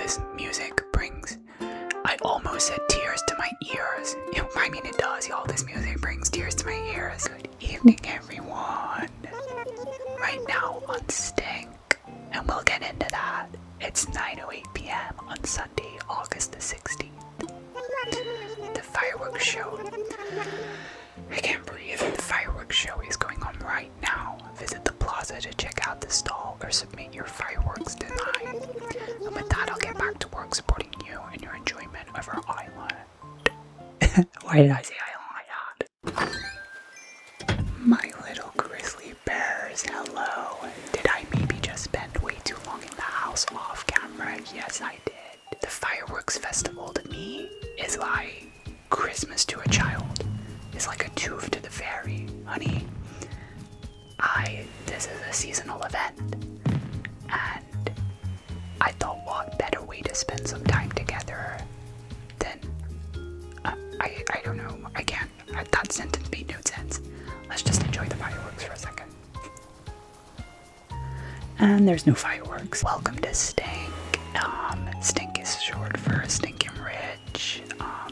this music brings, I almost said tears to my ears. I mean, it does, y'all. This music brings tears to my ears. Good evening, everyone. Right now on Stink, and we'll get into that. It's 9:08 p.m. on Sunday, August the 16th. The fireworks show. I can't breathe. The fireworks show is going on right now. Visit the plaza to check out the stall or submit your fireworks design. And with that, I'll get back to work supporting you and your enjoyment of our island. Why did I say island like that? My little grizzly bears, hello. Did I maybe just spend way too long in the house off camera? Yes, I did. The fireworks festival to me is like Christmas to a child. It's like a tooth to the fairy, honey. This is a seasonal event, and I thought what better way to spend some time together than, I don't know, I can't, that sentence made no sense. Let's just enjoy the fireworks for a second. And there's no fireworks. Welcome to Stink. Stink is short for Stinkin' Rich,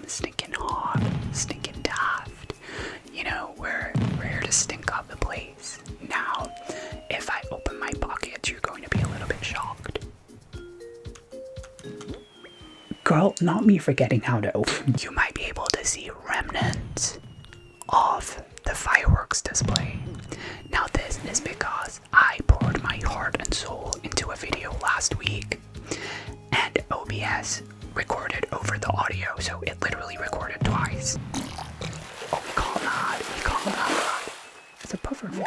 Stinkin' Hot, Stinkin' Daft. You know, we're here to stink up the place. Now, if I open my pockets, you're going to be a little bit shocked. Girl, not me forgetting how to open. You might be able to see remnants of the fireworks display. Now this is because I poured my heart and soul into a video last week, and OBS recorded over the audio, so it literally recorded twice. Oh, we call that. It's a pufferfish.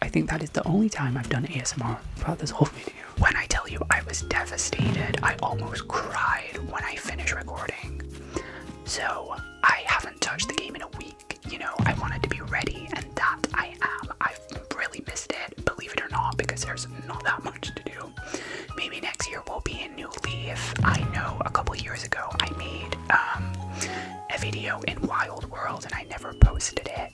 I think that is the only time I've done ASMR throughout this whole video. When I tell you I was devastated, I almost cried when I finished recording. So, I haven't touched the game in a week. You know, I wanted to be ready, and that I am. I've really missed it, believe it or not, because there's not that much to do. Maybe next year will be a new leaf. I know a couple years ago I made a video in Wild World and I never posted it.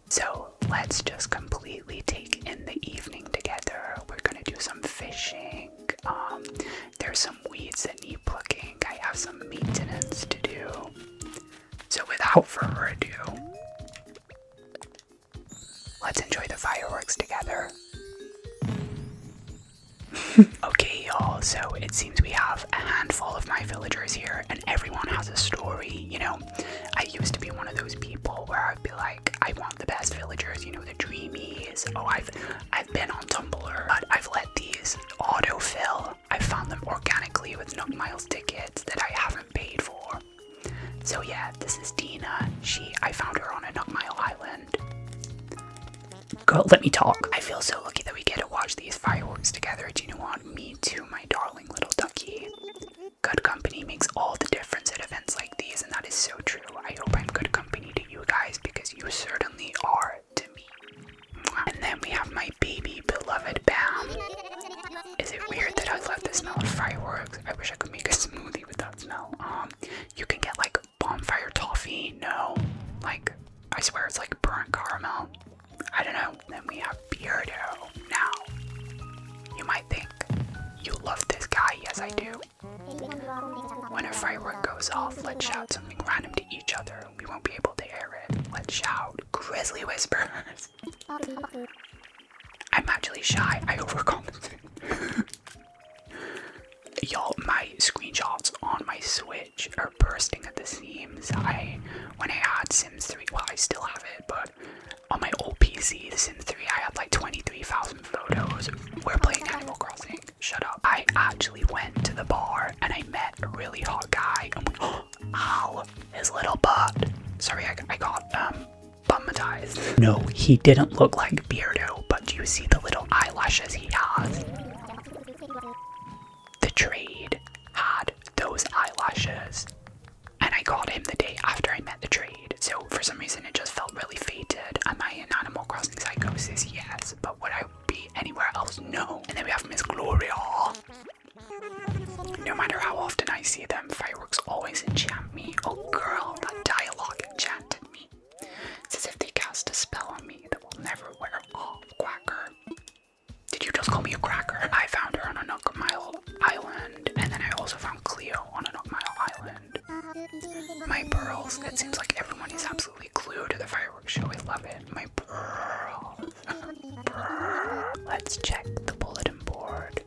So let's just completely take in the evening together. We're gonna do some fishing. There's some weeds that need plucking. I have some maintenance to do. So without further ado, let's enjoy the fireworks together. Okay, y'all, so it seems we have a handful of my villagers here, and everyone has a story. You know, I used to be one of those people where I'd be like, I want the best villagers, you know, the dreamies. Oh, I've been on Tumblr, but I've let these autofill. I found them organically with Nook Miles tickets that I haven't paid for. So yeah, this is Dina. I found her on a Nook Mile island. Girl, let me talk. I feel so lucky that we get to watch these fireworks together. Do you know what? Me too, my darling little ducky. Good company makes all the difference at events like these, and that is so true. I hope I'm good company to you guys, because you certainly are to me. And then we have my baby beloved Bam. Is it weird that I love the smell of fireworks? I wish I could make a smoothie with that smell. You can get like bonfire toffee. No, like I swear it's like burnt caramel. I don't know. Then we have Beardo. Now, you might think, you love this guy. Yes, I do. When a firework goes off, let's shout something random to each other. We won't be able to hear it. Let's shout Grizzly Whispers. I'm actually shy. I overcompensate. Y'all, my screenshots on my Switch are bursting at the seams. When I had Sims 3, well, I still have it, but on my old PC, The Sims 3, I had like 23,000 photos. We're playing Animal Crossing. Shut up. I actually went to the bar and I met a really hot guy. And ow, his little butt. Sorry, I got bummatized. No, he didn't look like Beardo, but do you see the little eyelashes he has? The trade had those eyelashes, and I got him the day after I met the trade, so for some reason it just felt really fated. Am I in Animal Crossing Psychosis? Yes, but would I be anywhere else? No. And then we have Miss Gloria. No matter how often I see them, fireworks always enchant me. Oh girl, that dialogue enchanted me. It's as if they cast a spell on me that will My pearls. It seems like everyone is absolutely glued to the fireworks show. I love it. My pearls. Let's check the bulletin board.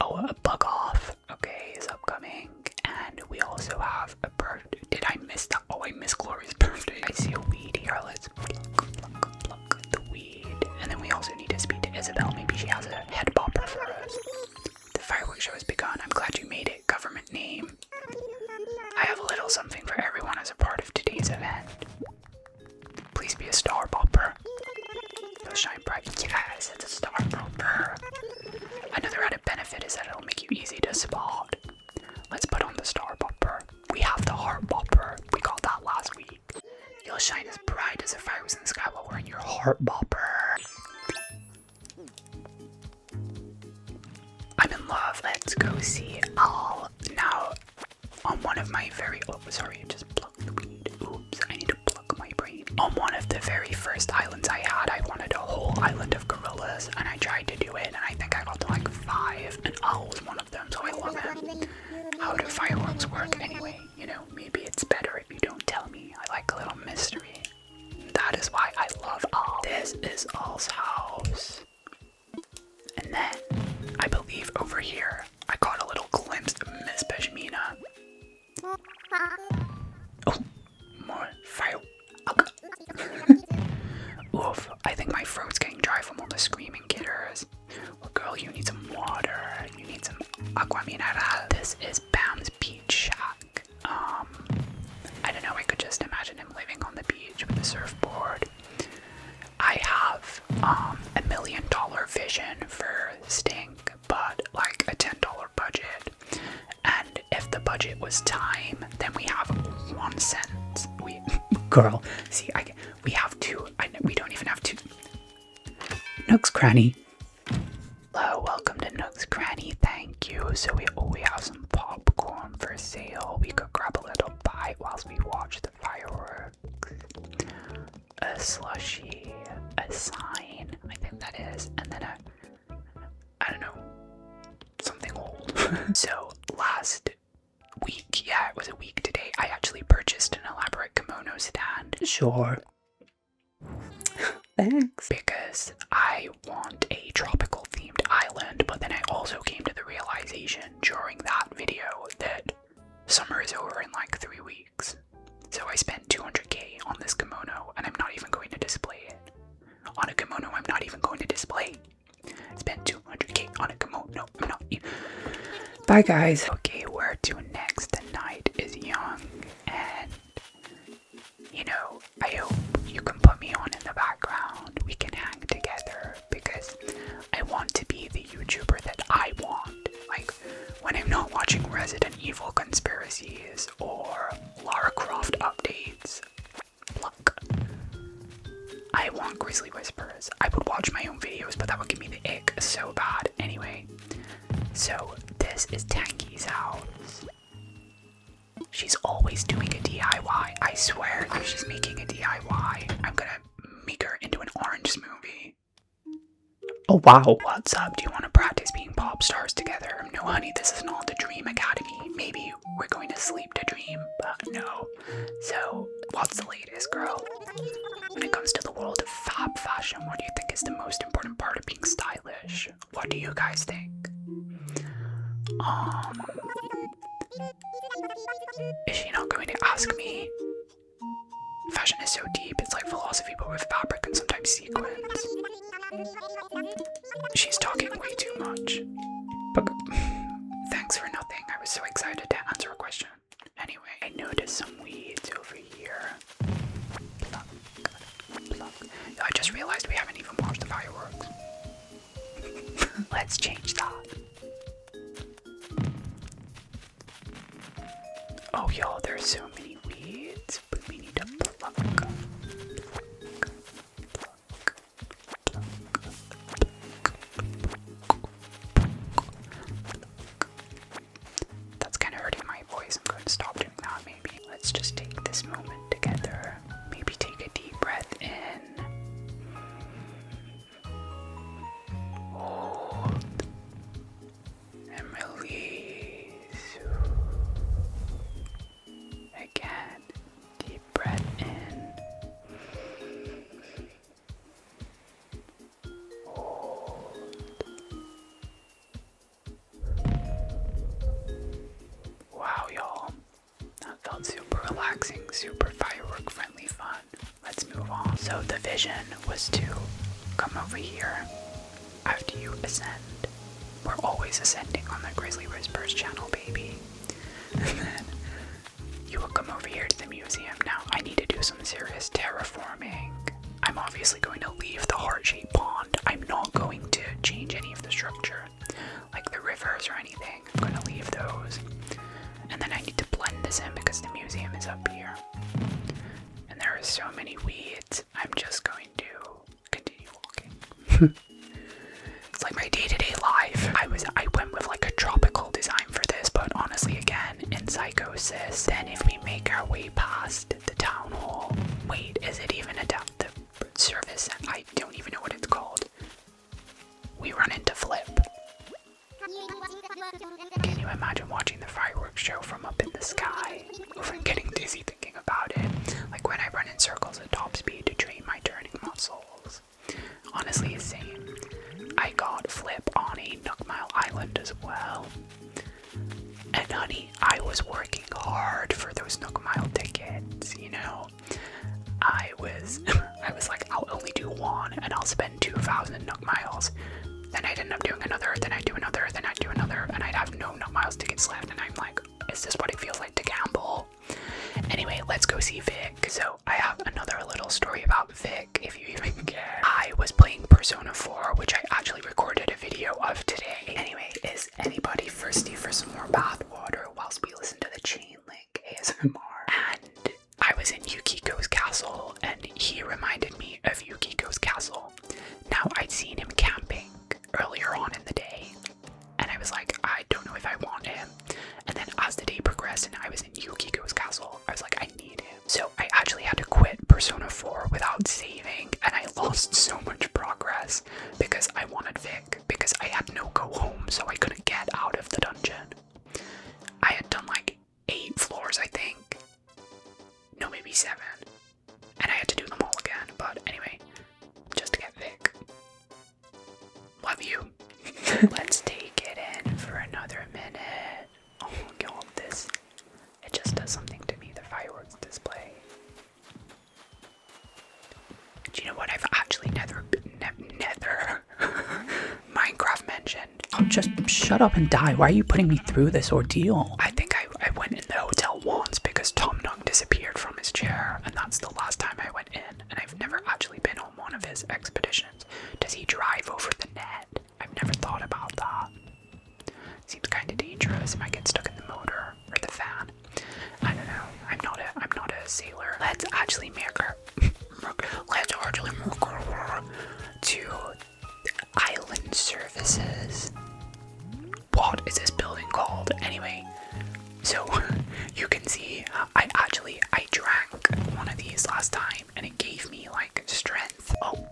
Oh, a bug off. Okay, is upcoming. And we also have a birthday. Did I miss that? Oh, I missed Glory's birthday. I see a weed here. Let's pluck the weed. And then we also need to speak to Isabel. Maybe she has a head bopper for us. The fireworks show has begun. I'm glad you made it. Government name. I have a little something for everyone as a part of today's event. Please be a star bopper. You'll shine bright. Yes, it's a star bopper. Another added benefit is that it'll make you easy to spot. Let's put on the star bopper. We have the heart bopper. We got that last week. You'll shine as bright as the fireworks in the sky while wearing your heart bopper. I'm in love. Let's go see Al. Now, on one of my very... Oh, sorry, I just plucked the weed. Oops, I need to pluck my brain. On one of the very first islands I had, I wanted a whole island of gorillas, and I tried to do it, and I think I got to like 5, and Al was one of them, so I love it. How do fireworks work anyway? You know, maybe it's better if you don't tell me. I like a little mystery. That is why I love Al. This is Al's house. And then, I believe over here, I got a little glimpse of Miss Pashmina. Oh, more fire. Oof, I think my throat's getting dry from all the screaming kitters. Well, girl, you need some water. You need some agua mineral. This is Bam's beach shack. I don't know, I could just imagine him living on the beach with a surfboard. I have $1 million vision for Stink, but like a $10 budget. And if the budget was time, then we have 1 cent. Girl, see, we have 2. We don't even have 2. Nook's Cranny. Hello, welcome to Nook's Cranny. Thank you. So we have some popcorn for sale. We could grab a little bite whilst we watch the fireworks. A slushie, a sign, I think that is, and then I don't know, something old. So last week, yeah, it was a week today, I actually purchased an elaborate kimono stand. Sure. Thanks. Because I want a tropical themed island, but then I also came to the realization during that video that summer is over in like 3 weeks. So I spent $200K on this kimono, and I'm not even going to display it. On a kimono I'm not even going to display. I spent $200K on a kimono. No, I'm not even. Bye, guys. Okay, where to next? The night is young, and, you know, I hope you can put me on in the background. We can hang together, because I want to be the YouTuber that I want. Like, when I'm not watching Resident Evil conspiracies or Lara Croft updates. Look, I want Grizzly Whispers. I would watch my own videos, but that would give me the ick so bad. Anyway, so this is Tanky's house. She's always doing a DIY. I swear, if she's making a DIY, I'm gonna make her into an orange smoothie. Oh wow. What's up? Do you want to practice being pop stars together? No honey, this is not the Dream Academy. Maybe we're going to sleep to dream, but no. So, what's the latest, girl? When it comes to the world of fab fashion, what do you think is the most important part of being stylish? What do you guys think? Is she not going to ask me? Fashion is so deep, it's like philosophy but with fabric and sometimes sequins. She's talking way too much. But thanks for nothing, I was so excited to answer a question. Anyway, I noticed some weeds over here. Pluck, pluck. I just realized we haven't even watched the fireworks. Let's change that. Oh y'all, there's so many weeds, but we need to pluck. That's kind of hurting my voice. I'm going to stop doing that maybe. Let's just take this moment together. Maybe take a deep breath in. Hold. And release. super firework friendly fun. Let's move on. So the vision was to come over here after you ascend. We're always ascending on the Grizzly Whispers channel, baby. And then you will come over here to the museum. Now, I need to do some serious terraforming. I'm obviously going to leave the heart-shaped pond. I'm not going to change any of the structure, like the rivers or anything. I'm going to leave those. And then I need to blend this in because the museum is up here. And there are so many weeds. I'm just going to continue walking. It's like my day-to-day life. I went with like a tropical design for this, but honestly, again, in Psychosis, then if we make our way past the town hall, wait, is it even the service? I don't even know what it's called. We run into Flip. Can you imagine watching the fireworks show from up in the sky? I'm getting dizzy thinking about it. Like when I run in circles at top speed to train my turning muscles. Honestly, same. I got Flip on a Nook Mile Island as well. And honey, I was working hard for those Nook Mile tickets, you know. I was like, I'll only do one and I'll spend 2,000 Nook Miles. Then I'd end up doing another, then I'd do another, then I'd do another, and I'd have no Nook Miles tickets left. And I'm like, is this what it feels like to gamble? Anyway, let's go see Vic. So I have another little story about Vic, if you even care. I was playing Persona 4, which I actually recorded a video of today. Anyway, is anybody thirsty for some more bath water whilst we listen to the Chain Link ASMR? And I was in Yukiko's castle, and he reminded me of Yukiko's castle. Now, I'd seen him camping earlier on in the day, and I was like, I don't know if I want him. And then as the day progressed and I was in Yukiko's castle, I was like, I need him. So I actually had to quit Persona 4 without saving, and I lost so much progress because I wanted Vic, because I had no go home, so I couldn't get out of the dungeon. I had done like 8 floors, I think. No, maybe 7. And I had to do them all again, but anyway, just to get Vic. Love you. Let's take it in for another minute. Oh, look at all this. It just does something to me, the fireworks display. Do you know what? I've actually never Minecraft mentioned. Oh, just shut up and die. Why are you putting me through this ordeal? I think I went in the hotel once because Tom Nook disappeared from his chair, and that's the last time I went in, and I've never actually been on one of his expeditions. Does he drive over the net? I've never thought about that. Seems kind of dangerous if I get stuck in the motor or the fan. I don't know. I'm not a sailor. Let's actually make her to island services. What is this building called? Anyway, so you can see I drank one of these last time and it gave me like strength. Oh,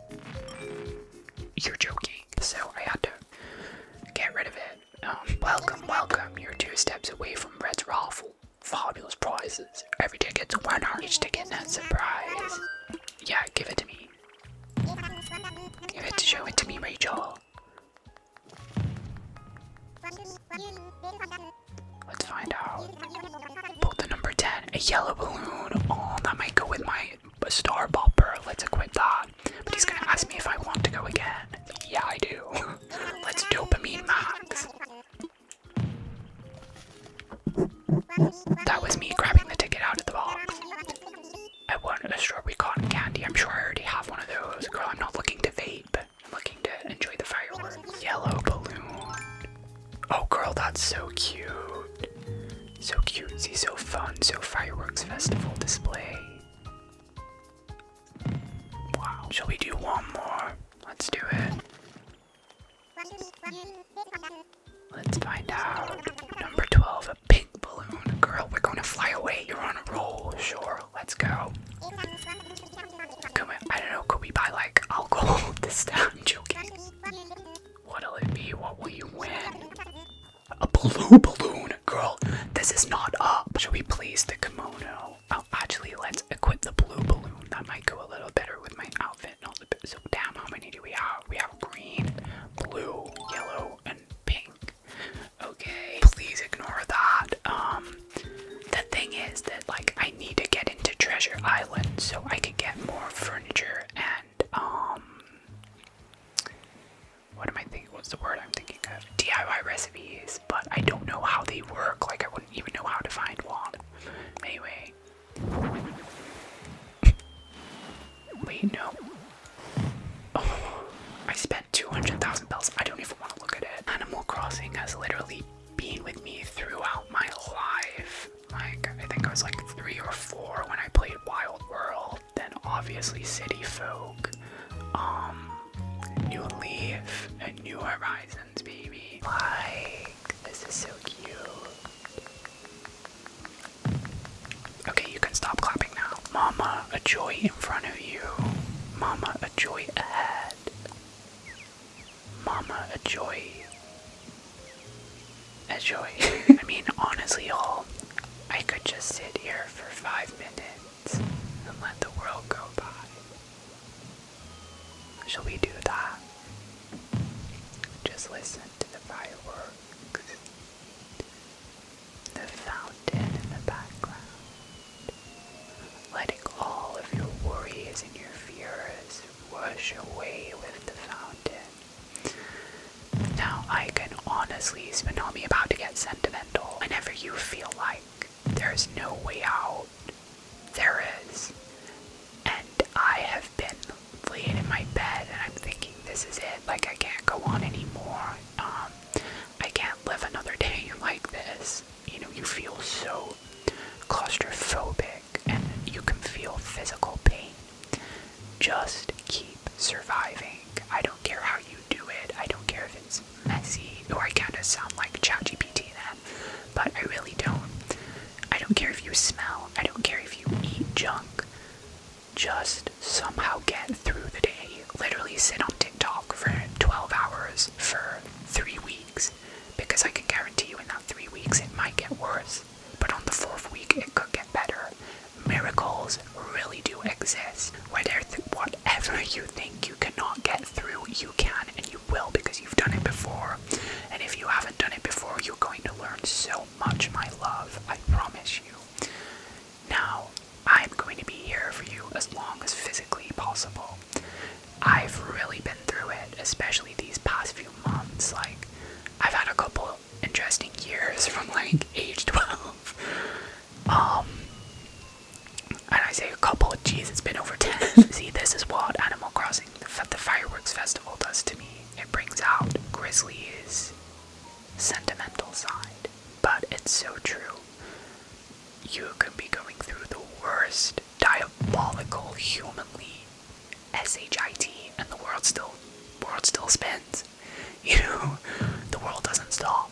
you're joking. So I had to get rid of it. Welcome. You're 2 steps away from Red's raffle. Fabulous prizes. Every ticket's a winner. Each ticket net surprise. Yeah, give it to me. Show it to me, Rachel. Let's find out. Pull the number 10. A yellow balloon. Oh, that might go with my star bopper. Let's equip that. But he's gonna ask me if I want to go again. Yeah, I do. Let's dopamine max. That was me grabbing the ticket out of the box. I wanted a strawberry cotton candy. I'm sure I already have one of those. Girl, I'm not looking to vape. I'm looking to enjoy the fireworks. Yellow balloon. Oh, girl, that's so cute. So cutesy, so fun, so fireworks festival display. Wow. Shall we do one more? Let's do it. Let's find out. Number 12, a pink balloon. Girl, we're going to fly away. You're on a roll. Sure, let's go. Come on, I don't know, could we buy like alcohol this time? I'm joking. What'll it be? What will you win? A blue balloon. Girl, this is not up. Should we place the kimono? Oh, actually, let's equip the blue balloon. That might go a little better with my outfit. Not the so damn, how many do we have? We have green, blue, yellow, and pink. Okay, please ignore that. The thing is that like I need to get into thing has literally been with me throughout my life. Like, I think I was like 3 or 4 when I played Wild World, then obviously City Folk, New Leaf, and New Horizons, baby. Like, this is so cute. Okay, you can stop clapping now. Mama, a joy in front of you. Mama, a joy ahead. Mama, a joy. A joy. I mean, honestly, y'all, I could just sit here for 5 minutes and let the world go by. Shall we do that? Just listen to the fireworks. The fountain in the background. Letting all of your worries and your fears wash away with the fountain. Now I can honestly spin on me about to get sentimental. Whenever you feel like there's no way out, there is. And I have been laying in my bed and I'm thinking, this is it. Like, I can't go on anymore. I can't live another day like this. You know, you feel so claustrophobic and you can feel physical pain. Just keep surviving. I don't care how you do it. I don't care if it's messy, or I kind of sound like ChatGPT then, but I really don't. I don't care if you smell. I don't care if you eat junk. Just somehow get through the day. Literally sit on TikTok for 12 hours for 3 weeks, because I can guarantee you in that 3 weeks it might get worse, but on the 4th week it could get better. Miracles really do exist. Whatever you think you cannot get through, you can, and you will, because you've done it before. And if you haven't done it before, you're going to learn so much, my love. I promise you. Now, I'm going to be here for you as long as physically possible. I've really been through it, especially these past few months. Like, I've had a couple interesting years from like age 12. And I say a couple, geez, it's been over 10. See, this is what Animal Crossing, the Fireworks Festival, does to me. It brings out Grizzly's sentimental side. But it's so true. You could be going through the worst, diabolical, humanly SHIT, and the world still spins. You know, the world doesn't stop.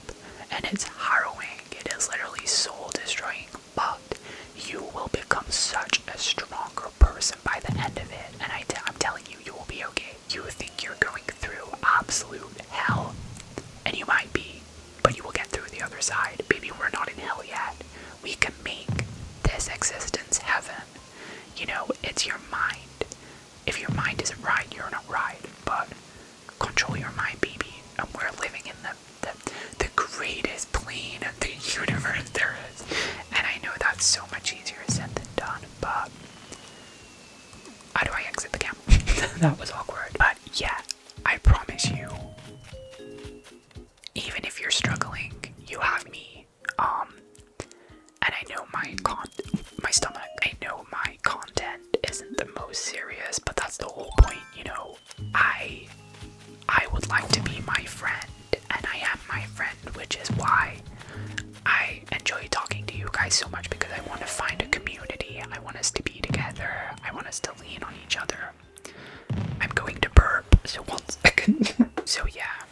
And it's harrowing. It is literally soul destroying, but you will become such a stronger person by the end of it, and I'm telling you, you will be okay. You think you're going through absolute hell, and you might be, but you will get through the other side. Baby, we're not in hell yet. We can make this existence heaven. You know, it's your mind. If your mind isn't right, you're not right, but control your mind, baby, and we're living in the greatest plane of the universe there is. And I know that's so much easier said than done, but how do I exit the camera? That was awkward. But yeah, I promise you, even if you're struggling, you have me. And I know my stomach, I know my content isn't the most serious, but that's the whole point, you know. I would like to be my friend, and I am my friend, which is why I enjoy talking to you guys so much, because I want to find a community. I want us to be together. I want us to lean on each other. I'm going to burp, so 1 second. So yeah,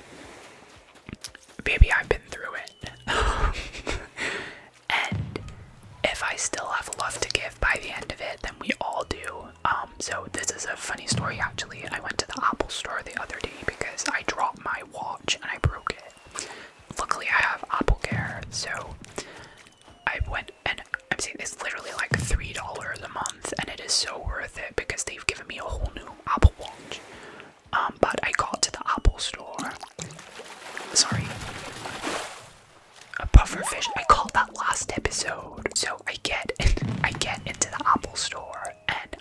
baby, I've been through it. And if I still have love to give by the end of it, then we all do. So this is a funny story, actually. I went to the Apple store the other day because I dropped my watch and I broke it. Luckily, I have Apple Care, so I went, and I'm saying it's literally like $3 a month, and it is so worth it because they've given me a whole new Apple Watch. But I got to the Apple store. Sorry. A pufferfish. I called that last episode. So I get into the Apple store, and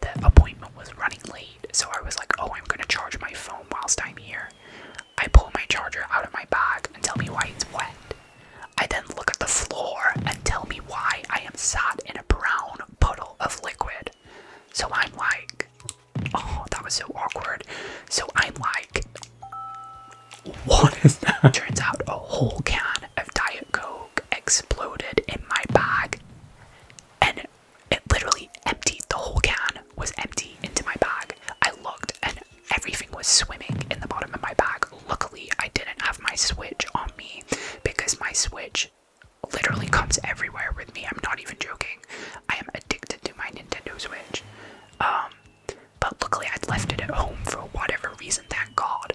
the appointment was running late. So I was like, oh, I'm gonna charge my phone whilst I'm here. I pull my charger out of my bag and tell me why it's wet. I then look at the floor and tell me why I am sat in a brown puddle of liquid. So I'm like, oh, that was so awkward. So I'm like, what is that? Turns out, a whole can of Diet Coke exploded in my bag, and it literally emptied. The whole can was empty into my bag. I looked and everything was swimming in the bottom of my bag. Luckily, I didn't have my Switch on me because my Switch literally comes everywhere with me. I'm not even joking. I am addicted to my Nintendo Switch. But luckily I'd left it at home for whatever reason, thank God.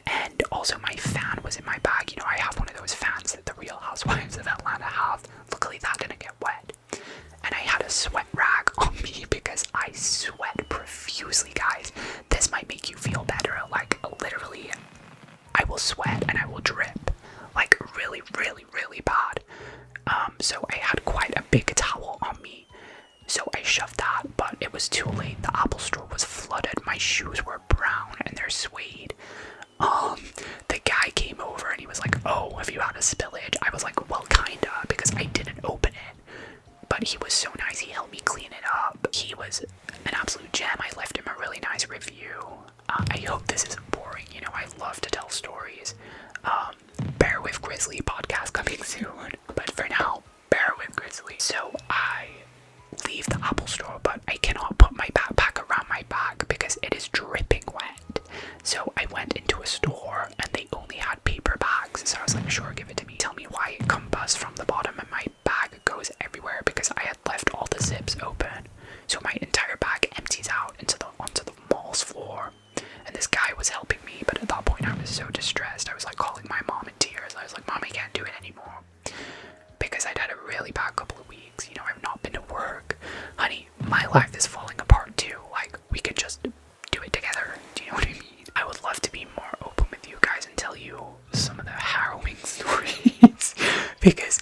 And also my fan was in my bag. You know, I have one of those fans that the Real Housewives of Atlanta have. Luckily that didn't get wet. And I had a sweat rag on me because I sweat profusely, guys. This might make you feel better. Like, literally, I will sweat and I will drip. Like, really, really, really bad. So I had quite a big towel on me. So I shoved that, but it was too late. The Apple store was flooded. My shoes were brown and they're suede. The guy came over and he was like, "Oh, have you had a spillage?" I was like, "Well, kinda," because I didn't open it. But he was so nice, he helped me clean it up. He was an absolute gem. I left him a really nice review. I hope this isn't boring. You know, I love to tell stories. Bear with Grizzly podcast coming soon. But for now, bear with Grizzly. So I leave the Apple store, but I cannot put my backpack around my bag because it is dripping wet. So I went into a store and they only had paper bags. So I was like, sure, give it to me. Tell me why it combusts from the bottom and my bag goes everywhere because I had left all the zips open. So my entire bag empties out onto the mall's floor. And this guy was helping me, but at that point I was so distressed. I was like calling my mom in tears. I was like, "Mom, I can't do it anymore." Because I'd had a really bad couple of weeks. You know, I've not been to work. Honey, my life is falling apart too. Like, we could just do it together. Do you know what I mean? I would love to be more open with you guys and tell you some of the harrowing stories. Because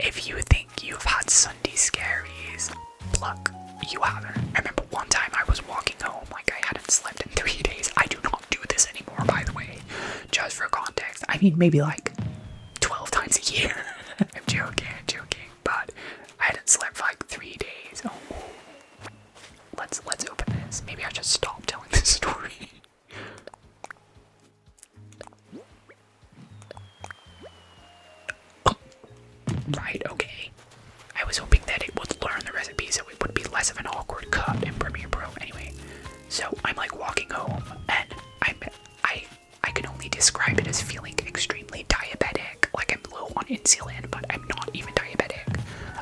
if you think you've had Sunday scaries, pluck, you haven't. I remember one time I was walking home like I hadn't slept in 3 days. I do not do this anymore, by the way. Just for context. I mean, maybe like 12 times a year. I'm joking, but I hadn't slept for like 3 days. Oh, let's open this. Maybe I should stop telling this story. Oh, right, okay. I was hoping that it would learn the recipe so it would be less of an awkward cut in Premiere Pro. Anyway, so I'm like walking home and I can only describe it as feeling extremely diabetic. Like I'm low on insulin, but I'm not even diabetic.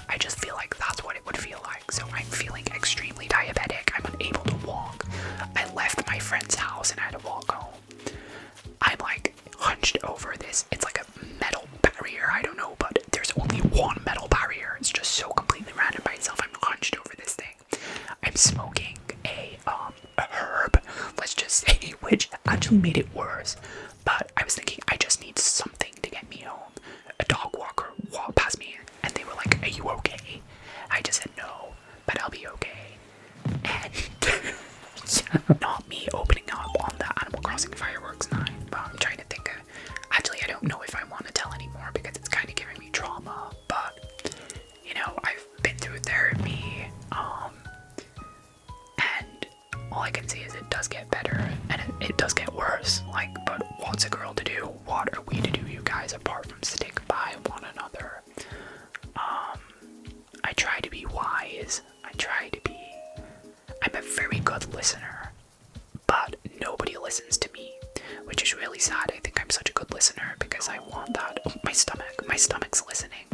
I just feel like that's what it would feel like. So I'm feeling extremely diabetic. I'm unable to walk. I left my friend's house and I had to walk home. I'm like hunched over this. It's like a metal barrier. I don't know, but there's only one metal barrier. It's just so completely random by itself. I'm hunched over this thing. I'm smoking a herb, let's just say, which actually made it worse. But I was thinking I just need something to get me home. A dog walker walked past me and they were like, "Are you okay?" I just said no, but I'll be okay. And yeah, not me opening up on the Animal Crossing Fireworks 9, but I'm trying to think of, actually I don't know if I want to tell anymore because it's kind of giving me trauma, but you know, I've been through therapy, and all I can say is it does get better, and it does get worse, like, but what's a girl to do? What are we to do, you guys, apart from stick by one another? I try to be wise, I'm a very good listener, but nobody listens to me, which is really sad. I think I'm such a good listener because I want that. Oh, my stomach's listening,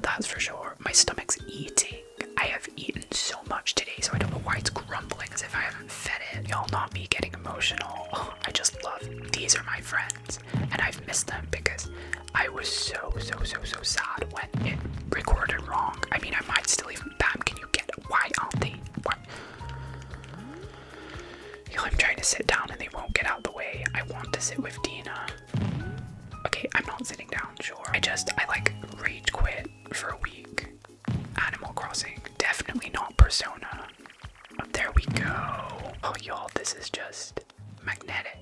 that's for sure. My stomach's eating. I have eaten so much today, so I don't know why it's grumbling as if I haven't fed it. Y'all, not me getting emotional. Oh, I just love, these are my friends, and I've missed them because I was so sad when it recorded wrong. I mean, I might still even, Pam, can you get, why aren't they, what? Yo, I'm trying to sit down and they won't get out the way. I want to sit with Dina. Okay, I'm not sitting down, sure. I like rage quit for a week. Animal Crossing, definitely not Persona. Oh, there we go. Oh, y'all, this is just magnetic.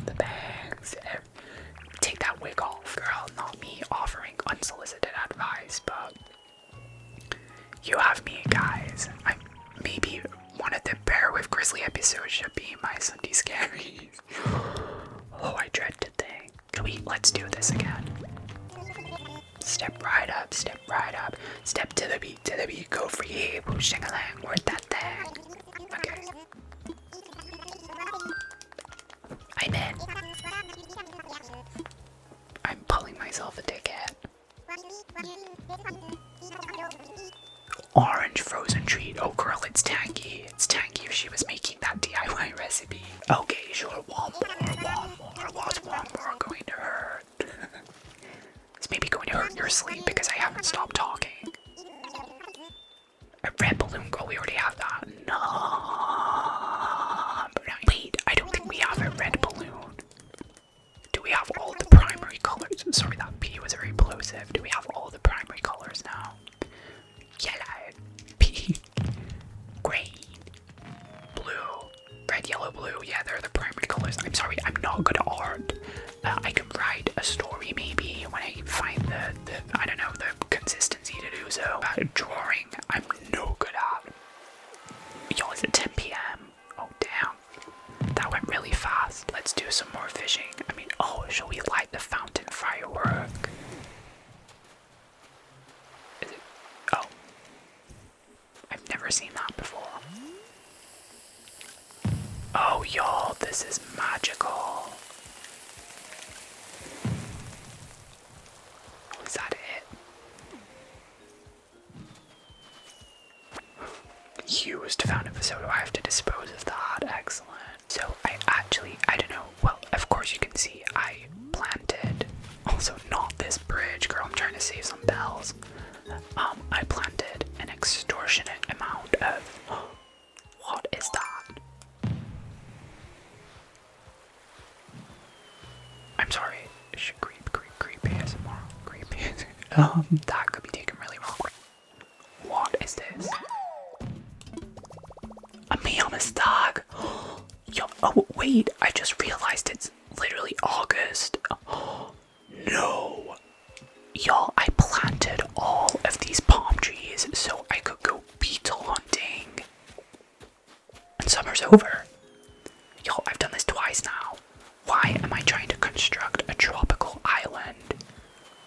The bags. Take that wig off, girl. Not me offering unsolicited advice, but you have me, guys. Maybe one of the Bear with Grizzly episodes should be my Sunday scaries. Oh, I dread to think. Let's do this again. Step right up, step right up. Step to the beat, go free. Shing-a-lang, word that thing. Okay. I'm in. I'm pulling myself a ticket. Orange frozen treat. Oh girl, it's tanky. It's tanky if she was making that DIY recipe. Okay, sure. One more. What's one more going to hurt? It's maybe going to hurt your sleep because I haven't stopped talking. A red balloon girl, we already have that. No. Wait, I don't think we have a red balloon. Do we have all the primary colors? Sorry, that P was very plosive. Do we have all the primary colors now? Yellow, pink, green, blue, red, yellow, blue. Yeah, they're the primary colors. I'm sorry, I'm not good at art. I can write a story maybe when I find the I don't know, the consistency to do so. Drawing, I'm no good at. Yo, is it 10 p.m.? Oh, damn. That went really fast. Let's do some more fishing. I mean, oh, shall we light the fountain firework? Is it? Oh. I've never seen that before. Oh, y'all, this is magical. Is that it? Used fountain, so do I have to dispose of that? Excellent. So I don't know, well, of course you can see I planted, also not this bridge, girl, I'm trying to save some bells. I planted an extortionate amount of, what is that? I'm sorry, creep ASMR, creep ASMR. That could be taken really wrong. What is this? A Miamis dog. Yo, oh wait, I just realized it's literally August. No. Y'all, I planted all of these palm trees so I could go beetle hunting. And summer's over. Y'all, I've done this twice now. Why am I trying to construct a tropical island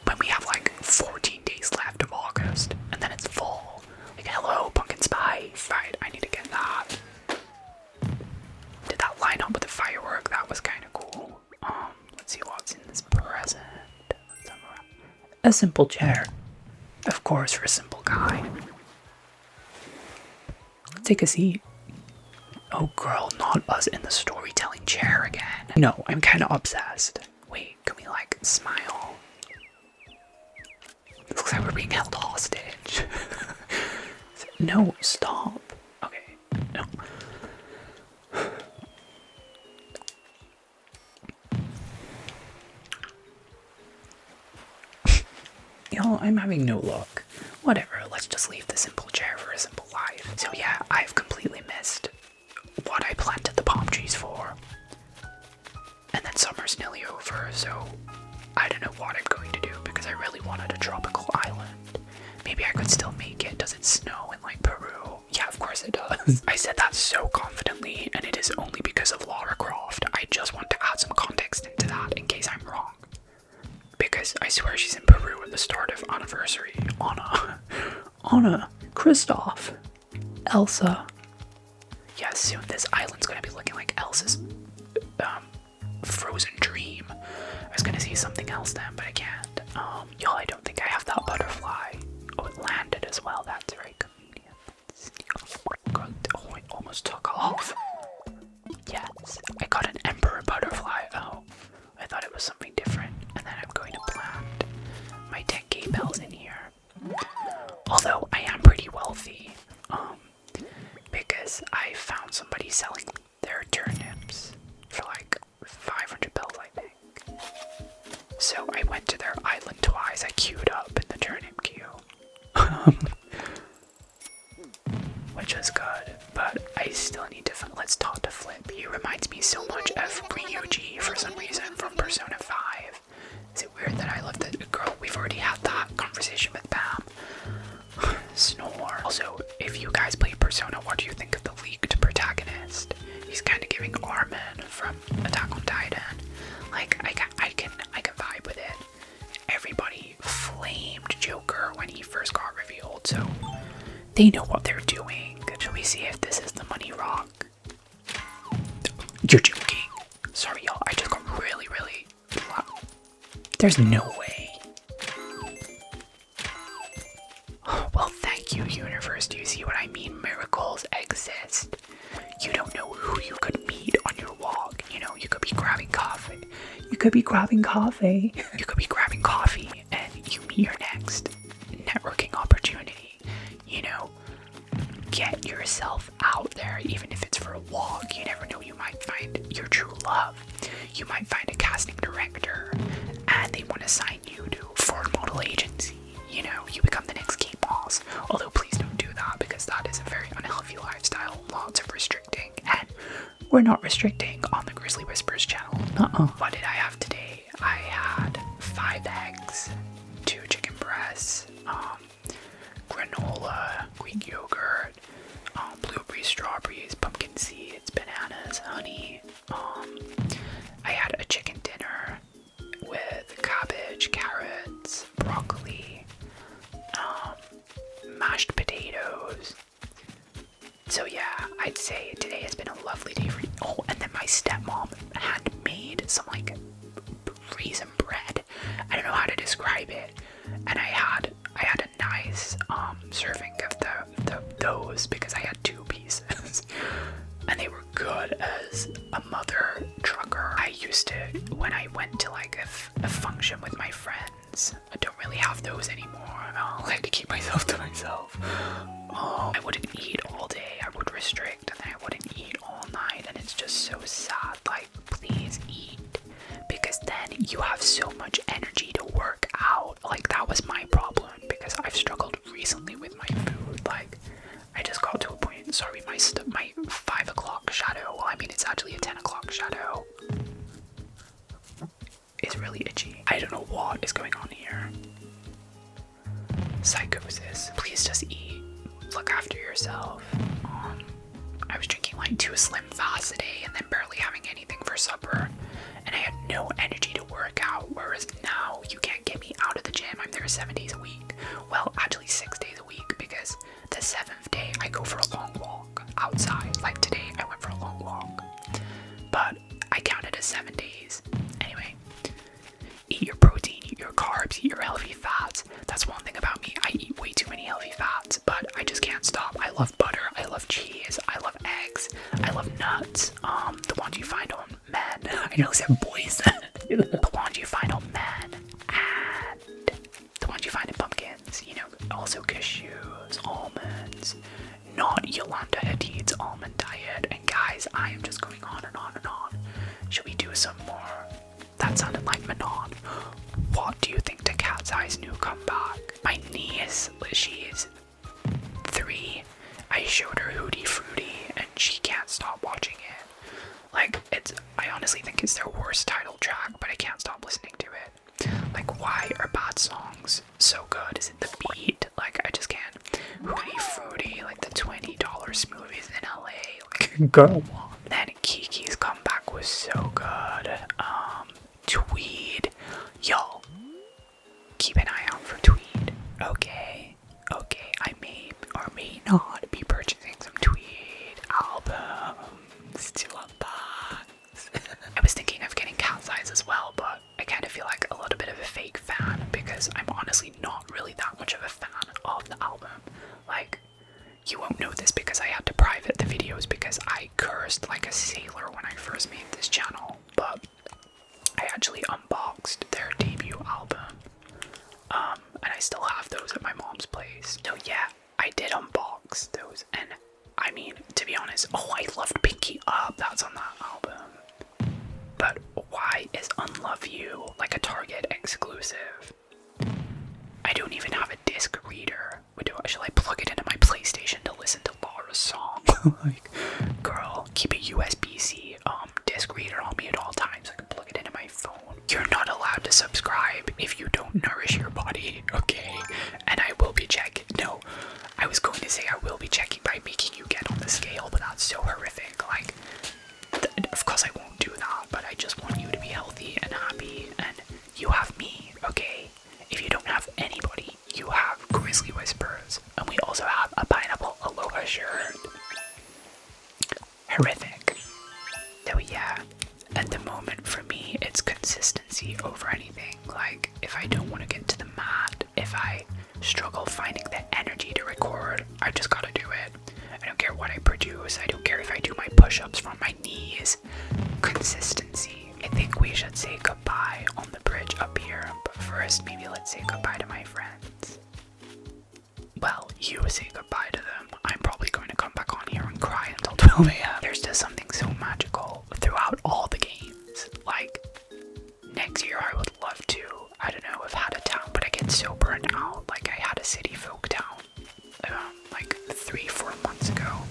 when we have like 14 days left of August and then it's fall? Like, hello, pumpkin spice. Right, I need to get that. Did that line up with the firework? That was kind of cool. Let's see what's in this present. A simple chair. Of course, for a simple guy. Let's take a seat. Oh girl, not us in the storytelling chair again. No, I'm kind of obsessed. Wait, can we like smile? It looks like we're being held hostage. No, stop. Okay, no. Yo, I'm having no luck. Whatever, let's just leave the simple chair for a simple life. So yeah, I've completely missed what I planted the palm trees for. And then summer's nearly over, so I don't know what I'm going to do because I really wanted a tropical island. Maybe I could still make it. Does it snow in like Peru? Yeah, of course it does. I said that so confidently, and it is only because of Lara Croft. I just want to add some context into that in case I'm wrong. Because I swear she's in Peru at the start of Anniversary. Anna, Kristoff, Elsa. Yeah, soon this island's gonna be looking like Elsa's frozen dream. I was gonna see something else then, but I can't. Y'all, I don't think I have that butterfly. Oh, it landed as well. That's very convenient. Oh, it almost took off. Yes, I got an emperor butterfly. Oh, I thought it was something different. And then I'm going to plant my 10k bells in here. Although I am pretty wealthy, because I found somebody selling their turnips for like 500 bells, I think. So I went to their island twice. I queued up in the turnip queue. Which was good, but I still need to, let's talk to Flip. He reminds me so much of Ryuji for some reason from Persona 5. Is it weird that I love that girl? We've already had that conversation with Pam. Snore. Also, if you guys play Persona, what do you think of the leaked protagonist? He's kind of giving Armin from Attack on Titan. Like, I can They know what they're doing. Shall we see if this is the money rock? You're joking. Sorry, y'all. I just got really loud. There's no way. Well, thank you, universe. Do you see what I mean? Miracles exist. You don't know who you could meet on your walk. You know, you could be grabbing coffee. You could be grabbing coffee. You could be grabbing coffee and you meet your next networking opportunity. You know, get yourself out there, even if it's for a walk. You never know, you might find your true love. You might find a casting director and they want to sign you to a Ford model agency. You know, you become the next Kate Moss. Although please don't do that, because that is a very unhealthy lifestyle. Lots of restricting, and we're not restricting on the Grizzly Whispers channel. What did I have today? I had 5 eggs, 2 chicken breasts, granola, Greek yogurt, blueberries, strawberries, pumpkin seeds, bananas, honey. I had a chicken dinner with cabbage, carrots, broccoli, mashed potatoes. So yeah, I'd say today has been a lovely day for you. Oh, and then my stepmom had made some like raisin bread. I don't know how to describe it. And I had a nice serving of those because I had 2 pieces. And they were good as a mother trucker. I used to, when I went to like a function with my friends, I don't really have those anymore. I like to keep myself to myself. I wouldn't eat all day. I would restrict, and then I wouldn't eat all night. And it's just so sad. Like, please eat, because then you have so much energy to work out. Like, that was my problem, because I've struggled recently with my food. Like, I just got to a point. Sorry, my 5 o'clock shadow. Well, I mean, it's actually a 10 o'clock shadow. It's really itchy. I don't know what is going on here. Psychosis. Please just eat. Look after yourself. I was drinking like 2 Slim Fasts a day and then barely having anything for supper. And I had no energy to work out. Whereas now, you can't get me out of the gym. I'm there 7 days a week. Well, actually 6 days a week, because the 7th day I go for a long walk outside. Like today, I went for a long walk. But I count it as 7 days. Anyway, eat your protein, eat your carbs, eat your healthy fats. That's one thing about me. I eat way too many healthy fats, but I just can't stop. I love butter, I love cheese, I love eggs, I love nuts. The ones you find on men. I know I said boys. The ones you find on men, and the ones you find in pumpkins. You know, also cashews, almonds. Not Yolanda Hadid's almond diet. And guys, I am just going on and on and on. Should we do some more? That sounded like Manon. What do you think to Cat's Eye's new comeback? My niece, she's 3. I showed her Hootie Fruity and she can't stop watching it. Like, I honestly think it's their worst title track, but I can't stop listening to it. Like, why are bad songs so good? Is it the beat? Like, I just can't. Hootie Fruity, like the $20 smoothies in LA. Like, girl. Then Kiki's comeback was so good. Tweed. Y'all, keep an eye out for Tweed. Okay, I may or may not be purchasing some Tweed albums to unbox. I was thinking of getting Cat's Eyes as well, but I kind of feel like a little bit of a fake fan, because I'm honestly not really that much of a fan of the album. Like, you won't know this because I had to private the videos because I cursed like a sailor when I first made this channel, but I actually unboxed their debut album, and I still have those at my mom's place. So yeah, I did unbox those, and I mean, to be honest, I loved Pinky Up, that's on that album. But why is Unlove You like a Target exclusive? I don't even have a disc reader. Shall I plug it into my PlayStation to listen to Laura's song? Like, girl, keep a USB-C disc reader on me at all times so I can plug it into my phone. You're not allowed to subscribe if you don't nourish your body, okay? And I will be checking. No, I was going to say I will be checking by making you get on the scale, but that's so horrific. Like, of course I won't do that, but I just want you to be healthy and happy, and you have me, okay? If you don't have anybody, you have Grizzly Whispers, and we also have a Pineapple consistency over anything. Like, if I don't want to get to the mat, if I struggle finding the energy to record, I just gotta do it. I don't care what I produce, I don't care if I do my push-ups from my knees. Consistency. I think we should say goodbye on the bridge up here, but first maybe let's say goodbye to my friends. Well, you say goodbye to them. I'm probably going to come back on here and cry until 12 a.m. There's just something so magical throughout all the games. Like, next year I would love to, I don't know, have had a town, but I get so burnt out. Like, I had a city folk town like 3-4 months ago.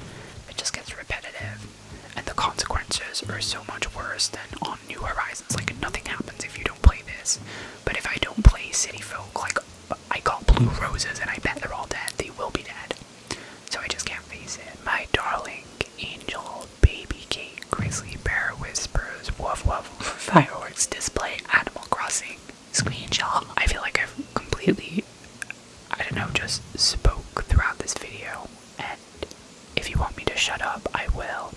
It just gets repetitive, and the consequences are so much worse than on New Horizons. Like, nothing happens if you don't play this, but if I don't play city folk, like, I got blue roses and I bet they're all dead. They will be dead, so I just can't face it. My darling angel baby cake, grizzly bear whispers, woof woof, fireworks display, Animal Crossing screenshot. I feel like I've completely, I don't know, just spoke throughout this video, and if you want me to shut up, I will.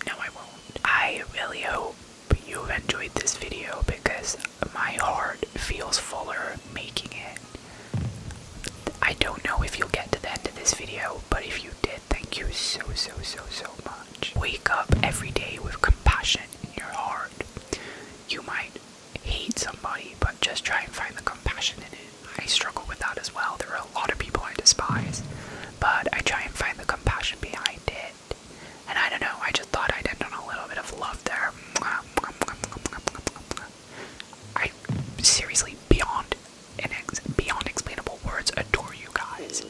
No, I won't. I really hope you've enjoyed this video because my heart feels fuller making it. I don't know if you'll get to the end of this video, but if you did, thank you so much. Wake up every day with compassion in your heart. You might hate somebody, but just try and find the compassion in it. I struggle with that as well. There are a lot of people I despise, but I try and find the compassion behind it. And I don't know, I just thought I'd end on a little bit of love there. I seriously, beyond explainable words, adore you guys.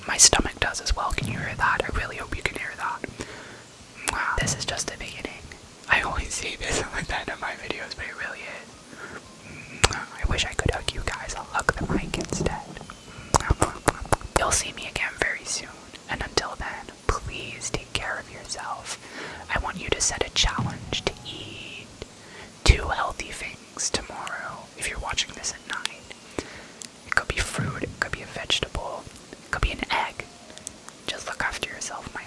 My stomach does as well. Can you hear that? I really hope you can hear that. Wow, this is just the beginning. I always say this at the end of my videos, but it really is. I wish I could hug you guys. I'll hug the mic instead. You'll see me again very soon, and until then, please take care of yourself. I want you to set a challenge to eat 2 healthy things tomorrow if you're watching this at night. It could be fruit, it could be a vegetable, it could be an egg. Just look after yourself, my